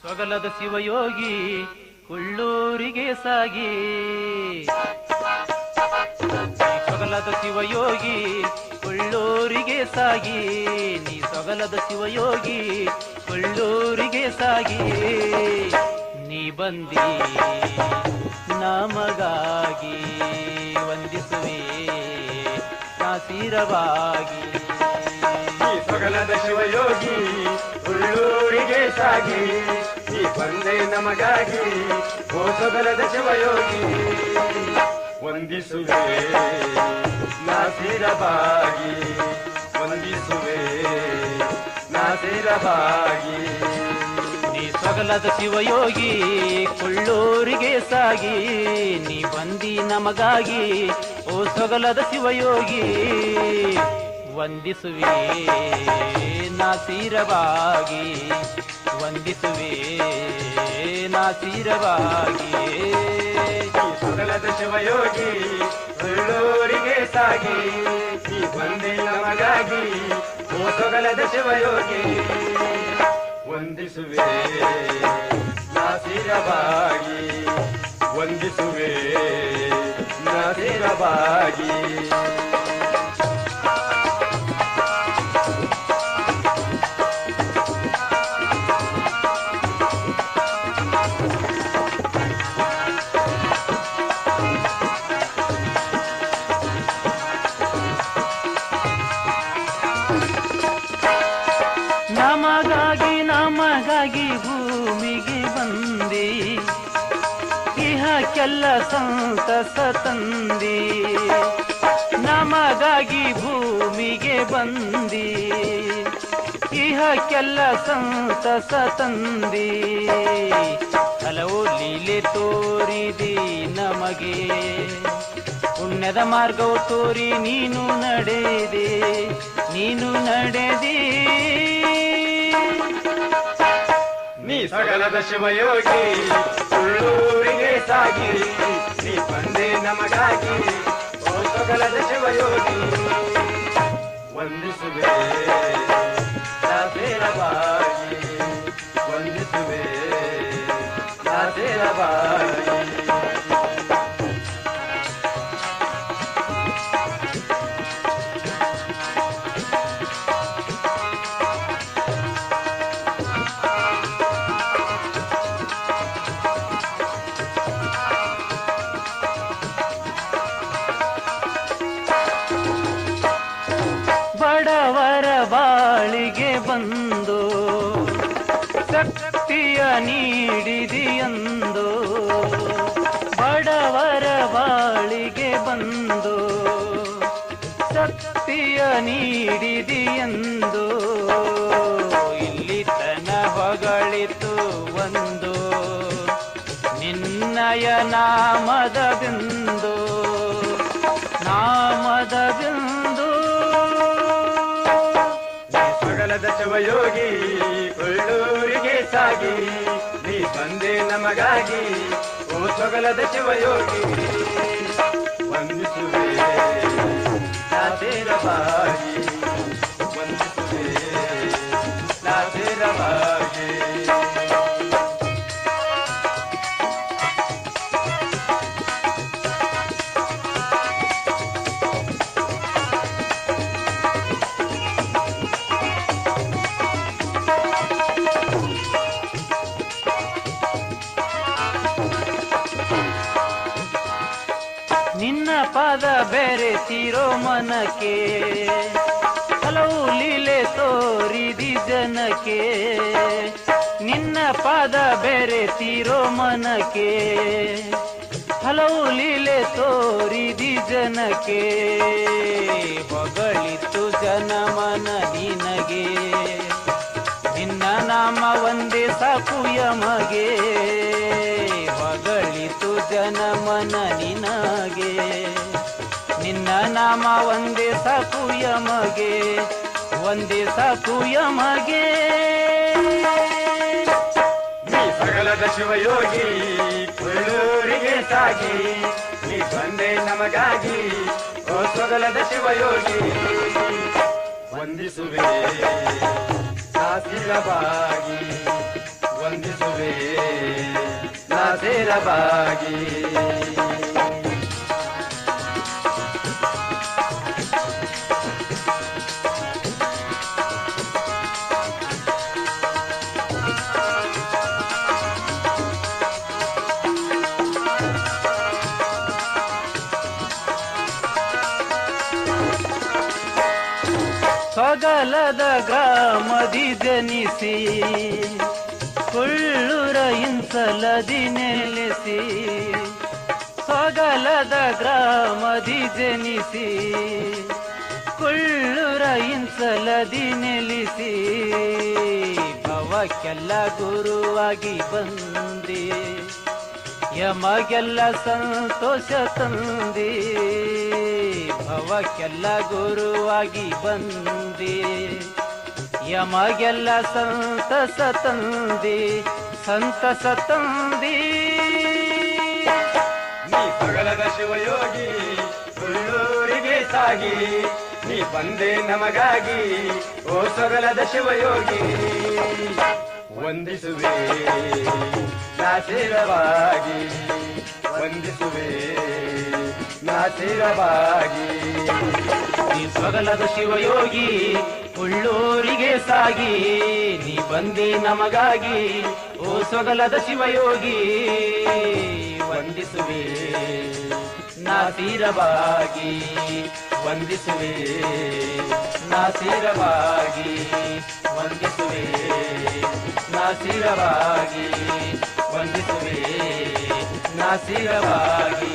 ಸೊಗಲದ ಶಿವಯೋಗಿ ಕುಳ್ಳೂರಿಗೆ ಸಾಗಿ, ಸೊಗಲದ ಶಿವಯೋಗಿ ಕುಳ್ಳೂರಿಗೆ ಸಾಗಿ, ನೀ ಸೊಗಲದ ಶಿವಯೋಗಿ ಕುಳ್ಳೂರಿಗೆ ಸಾಗಿ, ನೀ ಬಂದಿ ನಮಗಾಗಿ ವಂದಿಸುವೆ ನಾಸಿರವಾಗಿ. ಸೊಗಲದ ಶಿವಯೋಗಿ ಉಳ್ಳೂರಿಗೆ ಸಾಗಿ, ಈ ಬಂದೆ ನಮಗಾಗಿ ಓ ಸೊಗಲದ ಶಿವಯೋಗಿ ವಂದಿಸುವೆ ನಾಸಿರವಾಗಿ, ವಂದಿಸುವೆ ನಾಸಿರವಾಗಿ. ನೀ ಸೊಗಲದ ಶಿವಯೋಗಿ ಕುಳ್ಳೂರಿಗೆ ಸಾಗಿ, ನೀ ಬಂದಿ ನಮಗಾಗಿ ಓ ಸೊಗಲದ ಶಿವಯೋಗಿ ವಂದಿಸುವೆ ನಾಸಿರವಾಗಿ, ವಂದಿಸುವೆ ನಾಸಿರವಾಗಿ. ಸೊಗಲದ ಶಿವಯೋಗಿ ಉಳ್ಳೂರಿಗೆ ಸಾಗಿ, ಈ ಬಂದೆ ನಮಗಾಗಿ ಓ ಸೊಗಲದ ಶಿವಯೋಗಿ ವಂದಿಸುವೆ ನಾಸಿರವಾಗಿ, ವಂದಿಸುವೆ ನಾಸಿರವಾಗಿ. ನಮಗಾಗಿ ಭೂಮಿಗೆ ಬಂದಿ, ಇಹಕ್ಕೆಲ್ಲ ಸಂತಸ ತಂದಿ. ನಮಗಾಗಿ ಭೂಮಿಗೆ ಬಂದಿ, ಇಹಕ್ಕೆಲ್ಲ ಸಂತಸ ತಂದಿ. ಹಲವು ಲೀಲೆ ತೋರಿದಿ ನಮಗೆ, ಪುಣ್ಯದ ಮಾರ್ಗವು ತೋರಿ ನೀನು ನಡೆದೆ, ನೀನು ನಡೆದಿ. ನೀ ಸೊಗಲದ ಶಿವಯೋಗಿ ಉಳ್ಳೂರಿಗೆ ಸಾಗಿ, ನೀ ಬಂದೆ ನಮಗಾಗಿ ಓ ಸೊಗಲದ ಶಿವಯೋಗಿ ವಂದಿಸುವೆ ನಾಸಿರವಾಗಿ, ವಂದಿಸುವೆ ನಾಸಿರವಾಗಿ. ಬಡವರ ಬಾಳಿಗೆ ಬಂದು ಶಕ್ತಿಯ ನೀಡಿದೆಯಂದು, ಬಡವರ ಬಾಳಿಗೆ ಬಂದು ಶಕ್ತಿಯ ನೀಡಿದೆಯಂದು. ಇಲ್ಲಿ ತನ ಹೊಗಳಿತು ಒಂದು ನಿನ್ನಯ ನಾಮದ ಬಿಂದು, ನಾಮದ ಬಿಂದು. ಸೊಗಲದ ಶಿವಯೋಗಿ ಉಳ್ಳೂರಿಗೆ ಸಾಗಿ, ನೀ ಬಂದೆ ನಮಗಾಗಿ ಓ ಸೊಗಲದ ಶಿವಯೋಗಿ ವಂದಿಸುವೆ ನಾಸಿರವಾಗಿ, ವಂದಿಸುವೆ ನಾಸಿರವಾಗಿ. ನಿನ್ನ ಪಾದ ಬೆರೆತಿರೋ ಮನಕ್ಕೆ, ಹಲವು ಲೀಲೆ ತೋರಿದಿ ಜನಕ್ಕೆ. ನಿನ್ನ ಪಾದ ಬೆರೆತಿರೋ ಮನಕ್ಕೆ, ಹಲವು ಲೀಲೆ ತೋರಿದಿ ಜನಕ್ಕೆ. ಹೊಗಳಿತು ಜನಮನ ನಿನಗೆ, ನಿನ್ನ ನಾಮ ಒಂದೇ ಸಾಕು ಯಮಗೆ. ಹೊಗಳಿತು ಜನಮನ ನಿನಗೆ, ನಿನ್ನ ನಾಮ ಒಂದೇ ಸಾಕು ಯಮಗೆ, ಒಂದೇ ಸಾಕು ಯಮಗೆ. ನೀ ಸೊಗಲದ ಶಿವಯೋಗಿ ಉಳ್ಳೂರಿಗೆ ಸಾಗಿ, ನೀ ಬಂದೆ ನಮಗಾಗಿ ಓ ಸೊಗಲದ ಶಿವಯೋಗಿ ವಂದಿಸುವೆ ನಾಸಿರವಾಗಿ, ವಂದಿಸುವೆ ಸೇರಬಾಗಿ ಸೊಗಲದ ಗ್ರಾಮದಿ ಜನಿಸಿ ಕೊಳ್ಳುರ ಇಂಸಲದಿ ನೆಲೆಸಿ ಸೊಗಲದ ಗ್ರಾಮದಿ ಜನಿಸಿ ಕೊಳ್ಳುರ ಇಂಸಲದಿ ನೆಲೆಸಿ ಭವಕ್ಕೆಲ್ಲ ಗುರುವಾಗಿ ಬಂದೆ ಯಮಗೆಲ್ಲ ಸಂತೋಷ ತಂದೆ ಭವಕ್ಕೆಲ್ಲ ಗುರುವಾಗಿ ಬಂದೆ ಯಮಗೆಲ್ಲ ಸಂತಸ ತಂದೆ ಸಂತಸ ತಂದೆ ನೀ ಸೊಗಲದ ಶಿವಯೋಗಿ ಉಳ್ಳೂರಿಗೆ ಸಾಗಿ ನೀ ಬಂದೆ ನಮಗಾಗಿ ಓ ಸೊಗಲದ ಶಿವಯೋಗಿ ವಂದಿಸುವೆ ನಾಸಿರವಾಗಿ ವಂದಿಸುವೆ ನಾಸಿರವಾಗಿ ನೀ ಸೊಗಲದ ಶಿವಯೋಗಿ ಉಳ್ಳೂರಿಗೆ ಸಾಗಿ ನೀ ಬಂದೆ ನಮಗಾಗಿ ಓ ಸೊಗಲದ ಶಿವಯೋಗಿ ವಂದಿಸುವೆ ನಾಸಿರವಾಗಿ ವಂದಿಸುವೆ ನಾಸಿರವಾಗಿ ವಂದಿಸುವೆ ನಾಸಿರವಾಗಿ ವಂದಿಸುವೆ ನಾಸಿರವಾಗಿ